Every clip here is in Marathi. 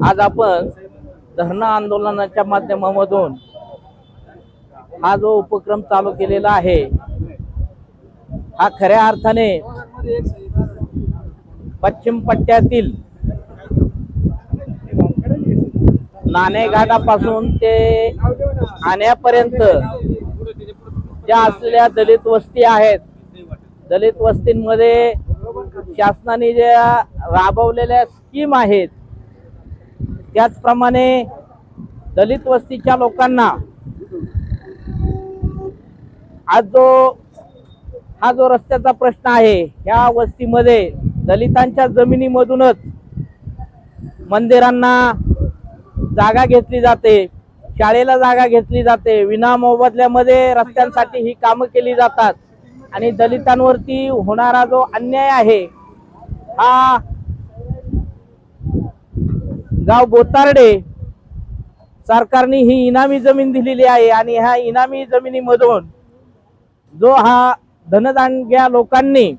आज आपण धरणं आंदोलनाच्या माध्यमामधून हा जो उपक्रम चालू केलेला आहे, हा खऱ्या अर्थाने पश्चिम पट्ट्यातील नाणेघाटापासून ते आण्यापर्यंत ज्या असलेल्या दलित वस्ती आहेत, दलित वस्तींमध्ये शासनाने ज्या राबवलेल्या स्कीम आहेत, त्याचप्रमाणे दलित वस्तीच्या लोकांना आज हा जो रस्त्याचा प्रश्न आहे, ह्या वस्तीमध्ये दलितांच्या जमिनीमधूनच मंदिरांना जागा घेतली जाते, शाळेला जागा घेतली जाते, विना मोबदल्यामध्ये रस्त्यांसाठी ही कामं केली जातात आणि दलितांवरती होणारा जो अन्याय आहे, हा गाव बोतार्डे सरकारने ही इनामी जमीन दिलेली आहे आणि ह्या इनामी जमिनीमधून जो हा धनदांडग्या लोकांनी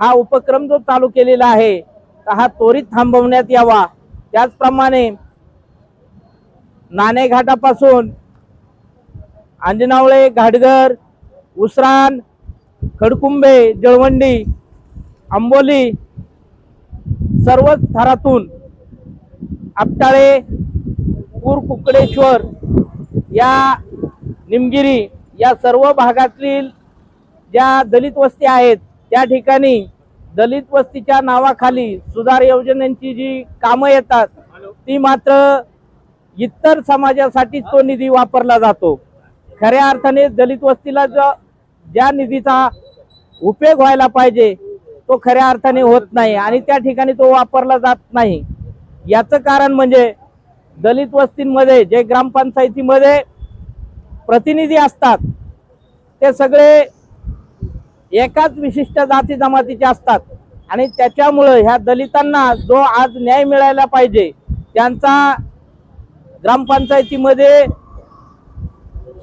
हा उपक्रम जो चालू केलेला आहे, हा त्वरित थांबवण्यात यावा। त्याचप्रमाणे नाणेघाटापासून अंजनावळे, घाटघर, उसरान, खडकुंबे, जळवंडी, आंबोली सर्वच थरातून आपटाळे, कुकडेश्वर या निमगिरी या सर्व भागातील ज्या दलित वस्ती आहेत, त्या ठिकाणी दलित वस्तीच्या नावाखाली सुधार योजनांची जी कामं येतात, ती मात्र इतर समाजासाठी तो निधी वापरला जातो। खऱ्या अर्थाने दलित वस्तीला ज्या निधीचा उपयोग व्हायला पाहिजे तो खऱ्या अर्थाने होत नाही आणि त्या ठिकाणी तो वापरला जात नाही। याचं कारण म्हणजे दलित वस्तींमध्ये जे ग्रामपंचायतीमध्ये प्रतिनिधी असतात, ते सगळे एकाच विशिष्ट जाती जमातीचे असतात आणि त्याच्यामुळे ह्या दलितांना जो आज न्याय मिळायला पाहिजे, त्यांचा ग्रामपंचायतीमध्ये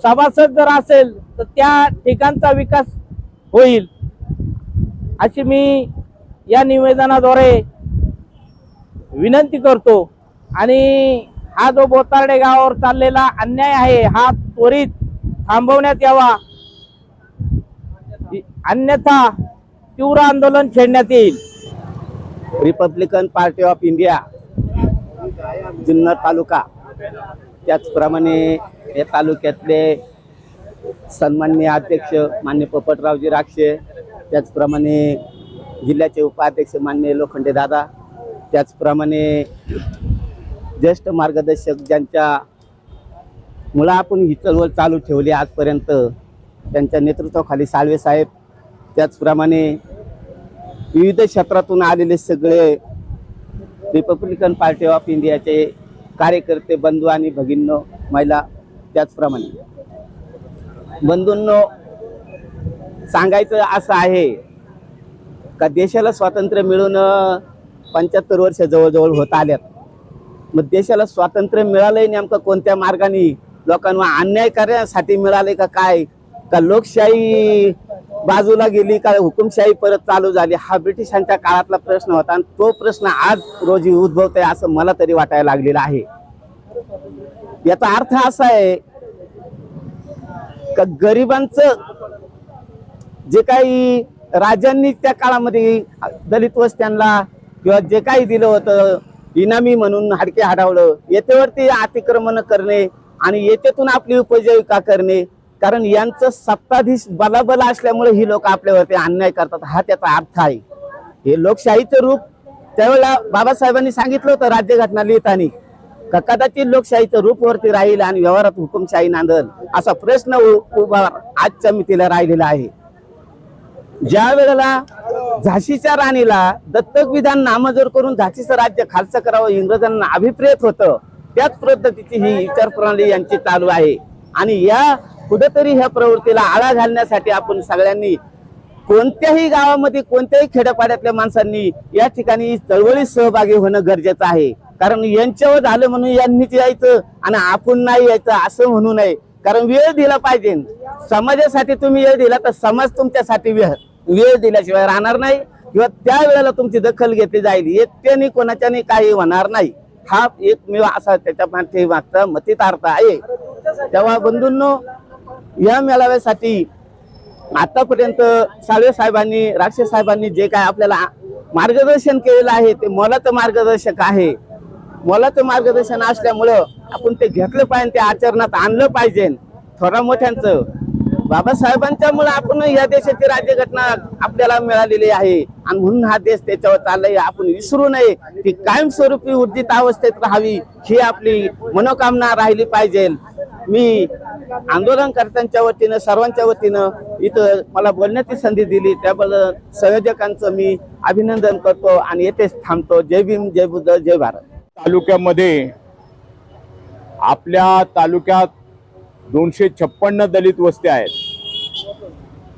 सभासद जर असेल तर त्या ठिकाणचा विकास होईल, अशी मी या निवेदनाद्वारे विनंती करतो। आणि हा जो बोतार्डे गावावर चाललेला अन्याय आहे, हा त्वरित थांबवण्यात यावा, अन्यथा तीव्र आंदोलन छेडण्यात येईल। Republican Party of India Junnar taluka, त्याचप्रमाणे या तालुक्यातले सन्माननीय अध्यक्ष मान्य पोपटरावजी राक्षे, त्याचप्रमाणे जिल्ह्याचे उपाध्यक्ष मान्य लोखंडे दादा, त्याचप्रमाणे ज्येष्ठ मार्गदर्शक ज्यांच्या मुळे आपण ही चळवळ चालू ठेवली आजपर्यंत, त्यांच्या नेतृत्वाखाली साळवे साहेब, त्याचप्रमाणे विविध क्षेत्रातून आलेले सगळे रिपब्लिकन पार्टी ऑफ इंडियाचे कार्यकर्ते बंधू आणि भगिनींनो, महिला, त्याचप्रमाणे बंधूंनो, सांगायचं असं आहे का देशाला स्वातंत्र्य मिळून 75 वर्ष जवळजवळ होत आल्यात। मग देशाला स्वातंत्र्य मिळालंय नेमकं कोणत्या मार्गाने? लोकांना अन्याय करण्यासाठी मिळाले का काय? का लोकशाही बाजूला गेली का हुकुमशाही परत चालू झाली? हा ब्रिटिशांच्या काळातला प्रश्न होता आणि तो प्रश्न आज रोजी उद्भवतोय असं मला तरी वाटायला लागलेलं आहे। याचा अर्थ असा आहे का गरिबांचं जे काही राजांनी त्या काळामध्ये दलित वस्त्यांना किंवा जे काही दिलं होतं इनामी म्हणून हाडके हाडावलं, याच्यावरती अतिक्रमण करणे आणि याच्यातून आपली उपजीविका करणे, कारण यांचं सत्ताधीश बलाबल असल्यामुळे ही लोक आपल्यावरती अन्याय करतात, हा त्याचा अर्थ आहे। हे लोकशाहीचं रूप त्यावेळेला बाबासाहेबांनी सांगितलं होतं राज्यघटना लिहिताना का कदाचित लोकशाहीचं रूप वरती राहील आणि व्यवहारात हुकुमशाही नांदल, असा प्रश्न उभा आजच्या मितीला राहिलेला आहे। ज्या वेळेला झाशीच्या राणीला दत्तक विधान नामंजूर करून झाशीचं राज्य खालचं करावं इंग्रजांना अभिप्रेत होतं, त्याच पद्धतीची ही विचार प्रणाली यांची चालू आहे आणि या कुठेतरी ह्या प्रवृत्तीला आळा घालण्यासाठी आपण सगळ्यांनी कोणत्याही गावामध्ये कोणत्याही खेड्यापाड्यातल्या माणसांनी या ठिकाणी चळवळीत सहभागी होणं गरजेचं आहे। कारण यांच्यावर झालं म्हणून यांनीच यायचं आणि आपण नाही यायचं असं म्हणू नये, कारण वेळ दिला पाहिजे। समाजासाठी तुम्ही वेळ दिला तर समाज तुमच्यासाठी वेळ दिल्याशिवाय राहणार नाही किंवा त्या वेळेला तुमची दखल घेतली जाईल, येत्याने कोणाच्याने काही होणार नाही। हा एकमेव असा त्याच्या पाठीमागचा मतितार्थ आहे. तेव्हा बंधूंनो, या मेळाव्यासाठी आतापर्यंत साळवे साहेबांनी, राक्षे साहेबांनी जे काय आपल्याला मार्गदर्शन केलेलं आहे ते मोलाचं मार्गदर्शक आहे. मोलाचं मार्गदर्शन असल्यामुळं आपण ते घेतलं पाहिजे, ते आचरणात आणलं पाहिजे. थोडा मोठ्यांचं बाबासाहेबांच्यामुळे आपण या देशाची राज्यघटना आपल्याला मिळालेली आहे आणि म्हणून हा देश त्याच्यावर चाललाय. आपण विसरू नये, ती कायमस्वरूपी ऊर्जित अवस्थेत राहावी ही आपली मनोकामना राहिली पाहिजे. मी आंदोलनकर्त्यांच्या वतीनं, सर्वांच्या वतीनं इथं मला बोलण्याची संधी दिली त्याबद्दल संयोजकांचं मी अभिनंदन करतो आणि येथेच थांबतो. जय भीम, जय बुद्ध, जय भारत. तालुक्यामध्ये आपल्या तालुक्यात 256 दलित वस्त्या आहेत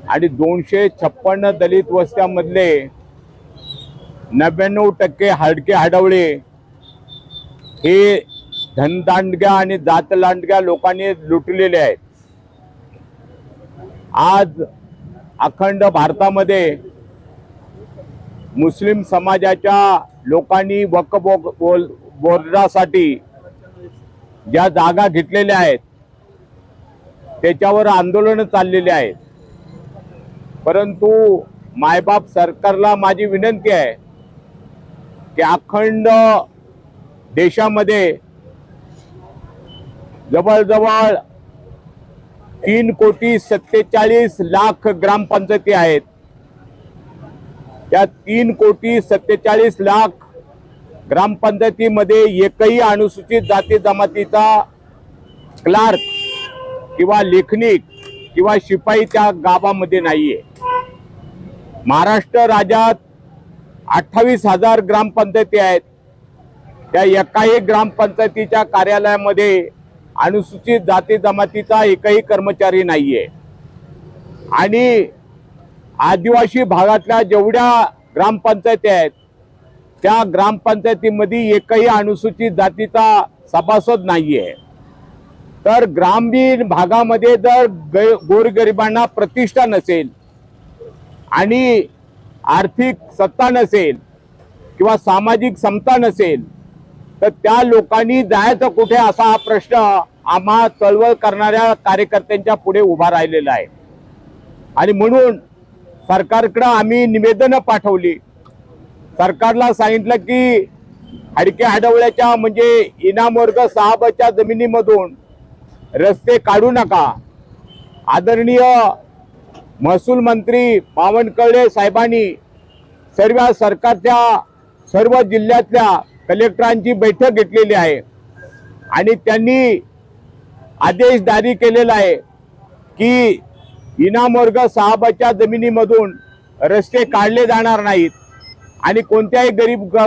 आणि 256 दलित वस्त्यामधले 99% हाडके हाडवळे हे धनदांडग्या आणि जातलांडग्या लोकांनी लुटलेले आहेत. आज अखंड भारतामध्ये मुस्लिम समाजाच्या लोकांनी वक्फ बोर्डासाठी ज्या जागा घेतलेल्या आहेत त्याच्यावर आंदोलन चाललेले आहेत. परंतु मायबाप सरकारला माझी विनंती आहे की अखंड देशामध्ये जवळजवळ 3,47,00,000 ग्रामपंचायती आहेत. त्या 3,47,00,000 ग्रामपंचायतीमध्ये एकही अनुसूचित जाती जमातीचा क्लार्क किंवा लेखनिक किंवा शिपाई त्या गावामध्ये नाहीये. महाराष्ट्र राज्यात 28,000 ग्रामपंचायती आहेत. त्या एकाही ग्रामपंचायतीच्या कार्यालयामध्ये अनुसूचित जाती जमातीचा एकही कर्मचारी नाहीये. आणि आदिवासी भागातल्या जेवढ्या ग्रामपंचायती आहेत त्या ग्रामपंचायतीमध्ये एकही अनुसूचित जातीचा सभासद नाहीये. तर ग्रामीण भागामध्ये जर गोरगरिबांना प्रतिष्ठा नसेल आणि आर्थिक सत्ता नसेल किंवा सामाजिक समता नसेल तर त्या लोकांनी जायचं कुठे असा हा प्रश्न आम्हा चळवळ करणाऱ्या कार्यकर्त्यांच्या पुढे उभा राहिलेला आहे. आणि म्हणून सरकारकडे आम्ही निवेदनं पाठवली. सरकारला सांगितलं की हाडके हाडवळ्याच्या म्हणजे इनाम वर्ग 6 जमिनीमधून रस्ते काढू नका. आदरणीय महसूल मंत्री बावनकुळे साहेबांनी सर्व सरकारच्या सर्व जिल्ह्यातल्या कलेक्टरांची बैठक घेतलेली आहे आणि त्यांनी आदेश जारी केलेला आहे की इनाम वर्ग 6 जमिनीमधून रस्ते काढले जाणार नाहीत आणि कोणत्याही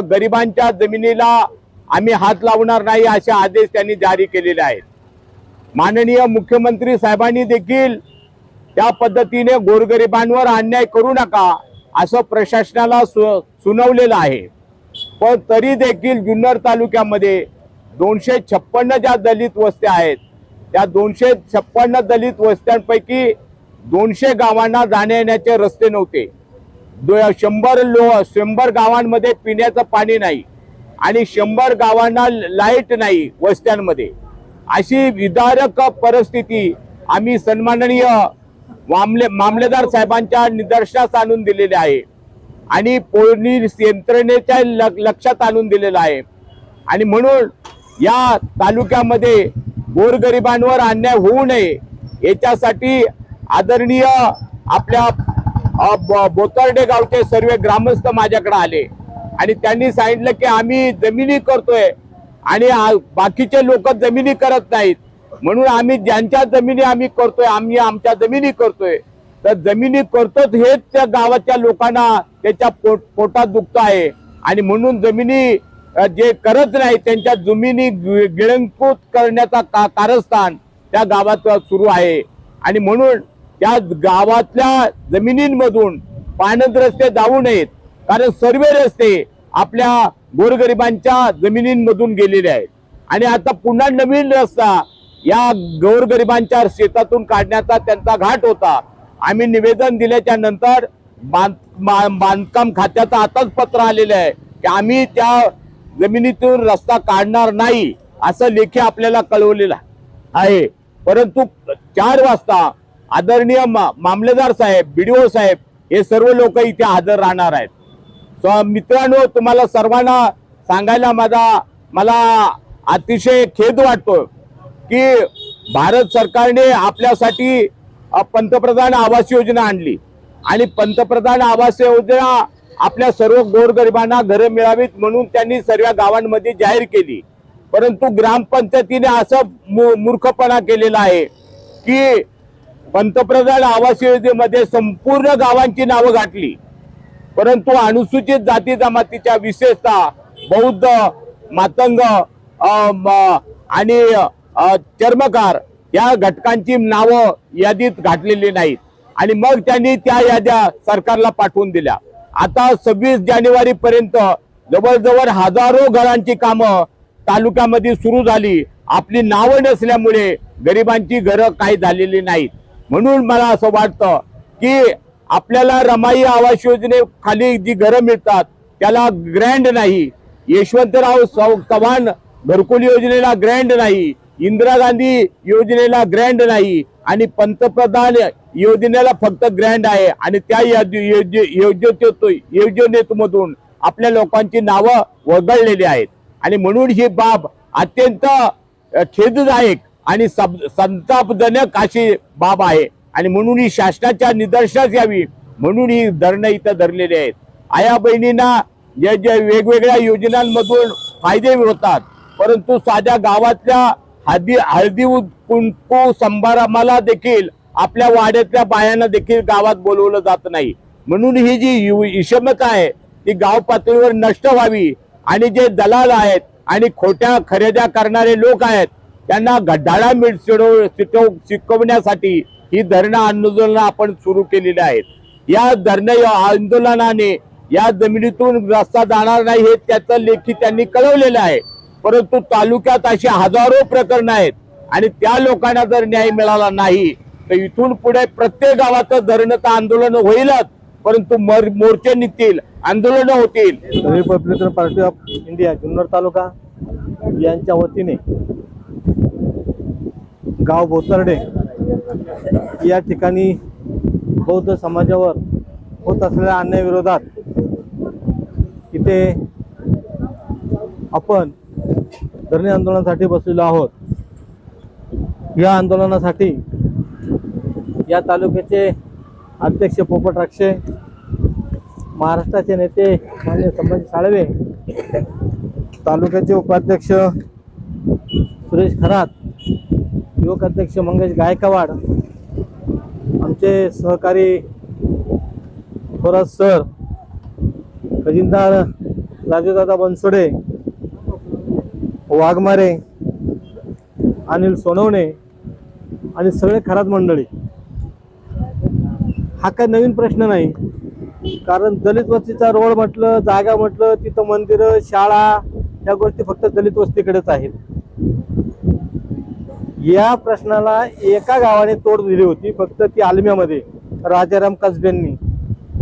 गरिबांच्या जमिनीला आम्ही हात लावणार नाही असे आदेश त्यांनी जारी केलेले आहेत. माननीय मुख्यमंत्री साहेबांनी देखील त्या पद्धतीने गोरगरिबांवर अन्याय करू नका असं प्रशासनाला सुनावलेलं आहे. पण तरी देखील जुन्नर तालुक्यामध्ये 256 ज्या दलित वस्त्या आहेत त्या 256 दलित वस्त्यांपैकी 200 गावांना जाण्या येण्याचे रस्ते नव्हते. 100 गावांमध्ये पिण्याचं पाणी नाही आणि 100 गावांना लाईट नाही वस्त्यांमध्ये. अशी विदारक परिस्थिती आम्ही सन्माननीय मामलेदार साहेबांच्या निदर्शनास आणून दिलेली आहे आणि पोलीस यंत्रणेच्या लक्षात आणून दिलेलं आहे. आणि म्हणून या तालुक्यामध्ये गोरगरिबांवर अन्याय होऊ नये याच्यासाठी आदरणीय आपल्या बोतर्डे गावचे सर्व ग्रामस्थ माझ्याकडे आले आणि त्यांनी सांगितलं की आम्ही जमिनी करतोय आणि बाकीचे लोक जमिनी करत नाहीत, म्हणून आम्ही ज्यांच्या जमिनी आम्ही करतोय आम्ही आमच्या जमिनी करतोय. तर जमिनी करतोच हेच त्या गावाच्या लोकांना त्याच्या पोटात दुखत आहे आणि म्हणून जमिनी जे करत नाही त्यांच्या जमिनी गिळंकृत करण्याचा कारस्थान त्या गावात सुरू आहे. आणि म्हणून त्या गावातल्या जमिनींमधून पाणंद रस्ते जाऊ नयेत कारण सर्व रस्ते आपल्या गोरगरिबांच्या जमिनींमधून गेलेले आहेत. आणि आता पुन्हा नवीन रस्ता या गोरगरिबांच्या शेतातून काढण्याचा त्यांचा घाट होता. आम्ही निवेदन दिल्याच्या नंतर बांधकाम खात्याचं आताच पत्र आलेलं आहे की आम्ही त्या जमिनीतून रस्ता काढणार नाही असं लेखी आपल्याला कळवलेलं आहे. परंतु 4 वाजता आदरणीय मामलेदार साहेब, BDO साहेब हे सर्व लोक इथे हजर राहणार आहेत. मित्रांनो, तुम्हाला सर्वांना सांगायला मला अतिशय खेद वाटतो की भारत सरकारने आपल्यासाठी पंतप्रधान आवास योजना आणली आणि पंतप्रधान आवास योजना आपल्या सर्व गोरगरिबांना घरं मिळावीत म्हणून त्यांनी सर्व गावांमध्ये जाहीर केली. परंतु ग्रामपंचायतीने असं मूर्खपणा केलेला आहे की पंतप्रधान आवास योजनेमध्ये संपूर्ण गावांची नावं घातली, परंतु अनुसूचित जाती जमातीच्या विशेषतः बौद्ध, मातंग आणि चर्मकार या घटकांची नावं यादीत घातलेली नाहीत आणि मग त्यांनी त्या याद्या सरकारला पाठवून दिल्या. आता 26 जानेवारी पर्यंत जवळजवळ हजारो घरांची कामं तालुक्यामध्ये सुरू झाली. आपली नावं नसल्यामुळे गरिबांची घरं काही झालेली नाहीत. म्हणून मला असं वाटतं की आपल्याला रमाई आवास योजनेखाली जी घरं मिळतात त्याला ग्रँड नाही, यशवंतराव चव्हाण घरकुल योजनेला ग्रँड नाही, इंदिरा गांधी योजनेला ग्रँड नाही आणि पंतप्रधान योजनेला फक्त ग्रँड आहे आणि त्या योजनेतून आपल्या लोकांची नावं वगळलेली आहेत. आणि म्हणून ही बाब अत्यंत खेददायक आणि संतापजनक अशी बाब आहे आणि म्हणून ही शासनाच्या निदर्शनास यावी म्हणून ही धरणं इथं धरलेली आहेत. आया बहिणींना जे वेगवेगळ्या योजनांमधून फायदे मिळतात, परंतु साध्या गावातल्या हळदी कुंकू समारंभाला देखील आपल्या वाड्यातल्या बायांना देखील गावात बोलवलं जात नाही. म्हणून ही जी विषमता आहे ती गाव पातळीवर नष्ट व्हावी आणि जे दलाल आहेत आणि खोट्या खरेद्या करणारे लोक आहेत त्यांना गड्डाळा शिकवण्यासाठी ही धरणं आंदोलन आपण सुरू केलेली आहेत. या धरणं आंदोलनाने या जमिनीतून रस्ता जाणार नाही हे त्याचं लेखी त्यांनी कळवलेलं आहे. परंतु तालुक्यात अशी हजारो प्रकरणं आहेत आणि त्या लोकांना जर न्याय मिळाला नाही तर इथून पुढे प्रत्येक गावाचं धरणं आंदोलन होईलच, परंतु मोर्चे निघतील, आंदोलन होतील. Republican Party of India Junnar taluka यांच्या वतीने गाव बोतर्डे या ठिकाणी बौद्ध समाजावर होत असलेल्या अन्यायाविरोधात इथे आपण धरणे आंदोलनासाठी बसलेलो आहोत. या आंदोलनासाठी या तालुक्याचे अध्यक्ष पोपट राक्षे, महाराष्ट्राचे नेते माननीय संभाजी साळवे, तालुक्याचे उपाध्यक्ष सुरेश खरात, युवक अध्यक्ष मंगेश गायकवाड, आमचे सहकारी थोरात सर, खजिनदार राजूदादा बनसोडे, वाघमारे, अनिल सोनवणे आणि सगळे खरात मंडळी. हा काही नवीन प्रश्न नाही, कारण दलित वस्तीचा रोड म्हटलं, जागा म्हटलं, तिथं मंदिरं, शाळा या गोष्टी फक्त दलित वस्तीकडेच आहेत. या प्रश्नाला एका गावाने तोड दिली होती, फक्त ती आलम्यामध्ये राजाराम कसब्यांनी,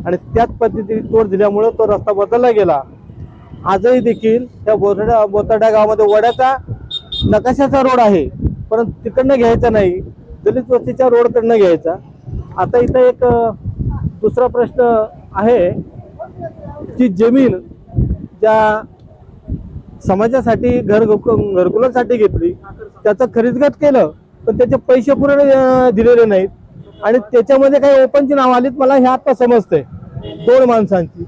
आणि त्याच पद्धतीने तोड दिल्यामुळे तो रस्ता बदलला गेला. आजही देखील त्या बोतर्डा गावामध्ये वड्याचा नकाशाचा रोड आहे, परंतु तिकडनं घ्यायचा नाही, दलित वस्तीच्या रोडकडनं घ्यायचा. आता इथं एक दुसरा प्रश्न आहे की जमीन ज्या समाजासाठी घरकुलासाठी घेतली त्याचं खरेदीगत केलं, पण त्याचे पैसे पुरे दिलेले नाहीत आणि त्याच्यामध्ये काही ओपनची नाव आलीत. मला हे आता समजतंय 2 माणसांची.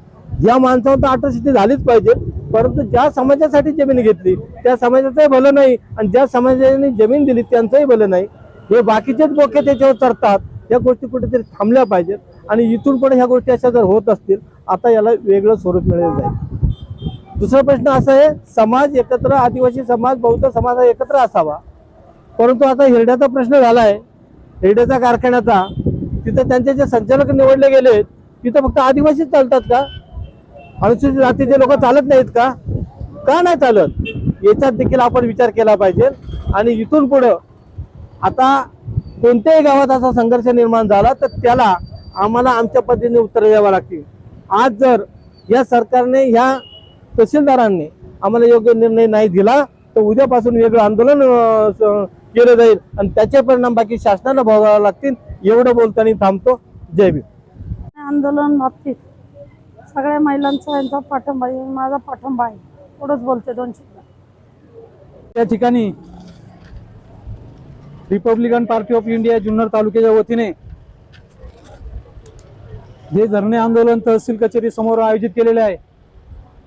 या माणसावर तर अट्रॉसिटी झालीच पाहिजे, परंतु ज्या समाजासाठी जमीन घेतली त्या समाजाचंही भलं नाही आणि ज्या समाजाने जमीन दिली त्यांचंही भलं नाही. हे बाकीचेच बोके त्याच्यावर चढतात. या गोष्टी कुठेतरी थांबल्या पाहिजेत आणि इथून पुढे ह्या गोष्टी अशा जर होत असतील आता याला वेगळं स्वरूप मिळेल जाईल. दुसरा प्रश्न असा आहे, समाज एकत्र, आदिवासी समाज, बौद्ध समाज एकत्र असावा, परंतु आता हिरड्याचा प्रश्न झालाय, हिरड्याच्या कारखान्याचा. तिथं त्यांचे जे संचालक निवडले गेले तिथं फक्त आदिवासीच चालतात का? अनुसूचित जातीचे लोक चालत नाहीत का? का नाही चालत? याच्यात देखील आपण विचार केला पाहिजे. आणि इथून पुढं आता कोणत्याही गावात असा संघर्ष निर्माण झाला तर त्याला आम्हाला आमच्या पद्धतीने उत्तर द्यावं लागतील. आज जर या सरकारने, ह्या तहसीलदारांनी आम्हाला योग्य निर्णय नाही दिला तर उद्यापासून वेगळं आंदोलन केलं जाईल आणि त्याचे परिणाम बाकी शासनाला भोगावे लागतील एवढं बोलताना थांबतो. जय भीम. आंदोलन बाबतीत सगळ्या महिलांचा यांचा पाठिंबा आहे, माझा पाठिंबा आहे. एवढंच बोलते 2 शब्द. त्या ठिकाणी Republican Party of India Junnar तालुक्याच्या वतीने जे धरणे आंदोलन तहसील कचेरी समोर आयोजित केलेले आहे,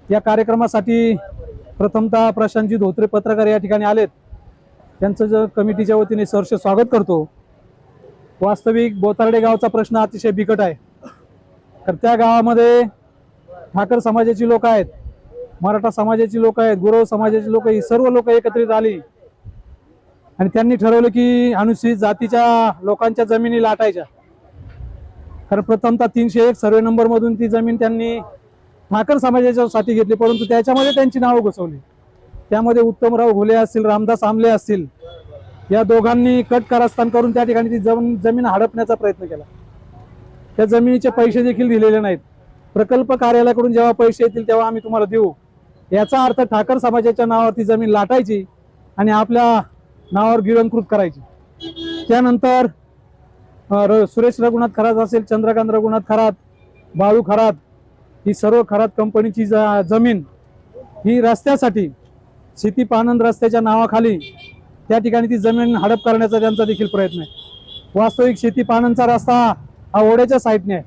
या कार्यक्रमासाठी प्रथमतः प्रशांतजी धोत्रे पत्रकार या ठिकाणी आलेत. त्यांचं जो कमिटीच्या वतीने सहर्ष स्वागत करतो. वास्तविक बोतार्डे गावचा प्रश्न अतिशय बिकट आहे. तर त्या गावामध्ये ठाकर समाजाची लोक आहेत, मराठा समाजाची लोक आहेत, गुरव समाजाची लोक, ही सर्व लोक एकत्रित आली आणि त्यांनी ठरवलं की अनुसूचित जातीच्या लोकांच्या जमिनी लाटायच्या. कारण प्रथमतः 301 सर्वे नंबर मधून ती जमीन त्यांनी ठाकर समाजाच्यासाठी घेतली, परंतु त्याच्यामध्ये त्यांची नावं घुसवली. त्यामध्ये उत्तमराव घोले असतील, रामदास आमले असतील, या दोघांनी कट कारस्थान करून त्या ठिकाणी ती जमीन हडपण्याचा प्रयत्न केला. त्या जमिनीचे पैसे देखील दिलेले नाहीत. प्रकल्प कार्यालयाकडून जेव्हा पैसे येतील तेव्हा आम्ही तुम्हाला देऊ, याचा अर्थ ठाकर समाजाच्या नावावर ती जमीन लाटायची आणि आपल्या नावावर गिळंकृत करायची. त्यानंतर सुरेश रघुनाथ खरात असेल, चंद्रकांत रघुनाथ खरात, बाळू खरात, ही सर्व खरात कंपनीची जमीन ही रस्त्यासाठी शेतीपानंद रस्त्याच्या नावाखाली त्या ठिकाणी ती जमीन हडप करण्याचा त्यांचा देखील प्रयत्न आहे. वास्तविक शेतीपानंदचा रस्ता हा ओढ्याच्या साईडने आहे,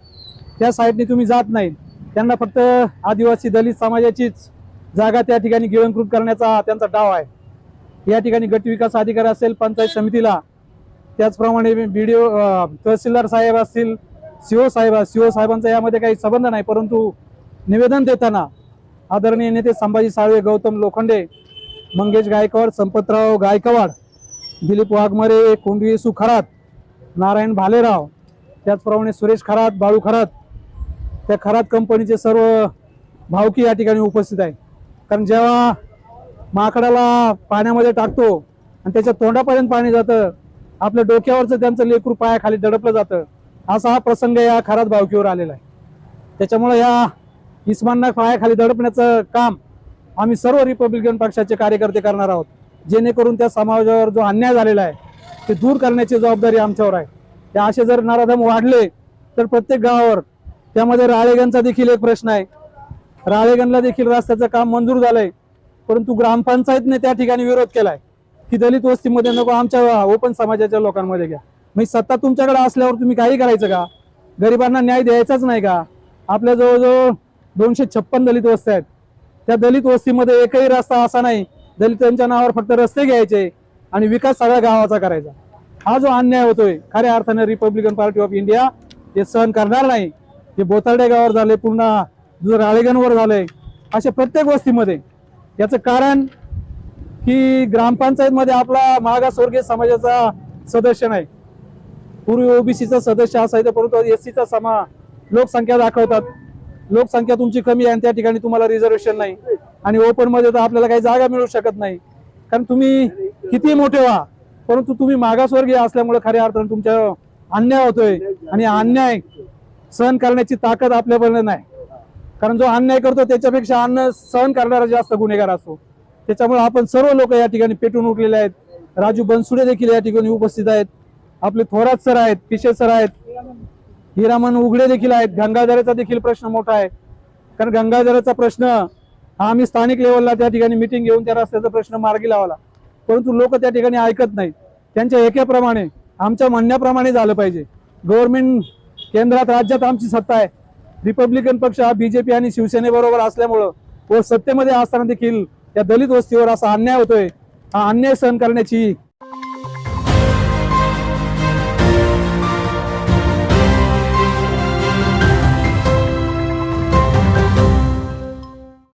त्या साईडने तुम्ही जात नाही. त्यांना फक्त आदिवासी दलित समाजाचीच जागा त्या ठिकाणी गिळंकृत करण्याचा त्यांचा डाव आहे. या ठिकाणी गटविकास अधिकारी असेल, पंचायत समितीला, त्याचप्रमाणे BDO तहसीलदार साहेब असतील, CO साहेबांचा यामध्ये काही संबंध नाही, परंतु निवेदन देताना आदरणीय नेते संभाजी साळवे, गौतम लोखंडे, मंगेश गायकवाड, संपतराव गायकवाड, दिलीप वाघमारे, कोंडवी खरात, नारायण भालेराव, त्याचप्रमाणे सुरेश खरात, बाळू खरात, त्या खरात कंपनीचे सर्व भावकी या ठिकाणी उपस्थित आहे. कारण जेव्हा माकडाला पाण्यामध्ये टाकतो आणि त्याच्या तोंडापर्यंत पाणी जातं, आपल्या डोक्यावरचं त्यांचं लेकरू पायाखाली दडपलं जातं, असा हा प्रसंग या खरात भावकीवर आलेला आहे. त्याच्यामुळे या इस्मांना पायाखाली दडपण्याचं काम आम्ही सर्व रिपब्लिकन पक्षाचे कार्यकर्ते करणार आहोत, जेणेकरून त्या समाजावर जो अन्याय झालेला आहे ते दूर करण्याची जबाबदारी आमच्यावर आहे. त्या असे जर नराधम वाढले तर प्रत्येक गावावर, त्यामध्ये राळेगणचा देखील एक प्रश्न आहे. राळेगणला देखील रस्त्याचं काम मंजूर झालंय, परंतु ग्रामपंचायतने त्या ठिकाणी विरोध केलाय की दलित वस्तीमध्ये नको, आमच्या ओपन समाजाच्या लोकांमध्ये घ्या. मग सत्ता तुमच्याकडे असल्यावर तुम्ही काही करायचं का? गरिबांना न्याय द्यायचाच नाही का? आपल्या जवळजवळ 256 दलित वस्त्या आहेत. त्या दलित वस्तीमध्ये एकही रस्ता असा नाही, दलितांच्या नावावर फक्त रस्ते घ्यायचे आणि विकास सगळ्या गावाचा करायचा. हा जो अन्याय होतोय, खऱ्या अर्थाने रिपब्लिकन पार्टी ऑफ इंडिया हे सहन करणार नाही. हे बोतार्डे गावावर झाले, पुन्हा राळेगणवर झालंय, अशा प्रत्येक वस्तीमध्ये. याचं कारण की ग्रामपंचायत मध्ये आपला मागासवर्गीय समाजाचा सदस्य नाही, पूर्वी OBCचा सदस्य असायचा, परंतु SCचा लोकसंख्या दाखवतात. लोकसंख्या तुमची कमी आहे आणि त्या ठिकाणी तुम्हाला रिझर्वेशन नाही, आणि ओपन मध्ये तर आपल्याला काही जागा मिळू शकत नाही. कारण तुम्ही किती मोठे व्हा, परंतु तुम्ही मागासवर्गीय असल्यामुळे खऱ्या अर्थाने तुमच्या अन्याय होतोय, आणि अन्याय सहन करण्याची ताकद आपल्यापर्यंत नाही. कारण जो अन्याय करतो त्याच्यापेक्षा सहन करणारा जास्त गुन्हेगार असतो. त्याच्यामुळे आपण सर्व लोक या ठिकाणी पेटून उठलेले आहेत. राजू बनसुडे देखील या ठिकाणी उपस्थित आहेत, आपले थोरात सर आहेत, पिशे सर आहेत, हिरामन उघडे देखील आहेत. गंगाधराचा देखील प्रश्न मोठा आहे, कारण गंगाधराचा प्रश्न हा आम्ही स्थानिक लेवलला त्या ठिकाणी मिटिंग घेऊन त्या रस्त्याचा प्रश्न मार्गी लावला, परंतु लोक त्या ठिकाणी ऐकत नाहीत. त्यांच्या एकेप्रमाणे, आमच्या म्हणण्याप्रमाणे झालं पाहिजे. गव्हर्नमेंट केंद्रात, राज्यात आमची सत्ता आहे. रिपब्लिकन पक्ष हा BJP आणि शिवसेनेबरोबर असल्यामुळं व सत्तेमध्ये असताना देखील त्या दलित वस्तीवर असा अन्याय होतोय. हा अन्याय सहन करण्याची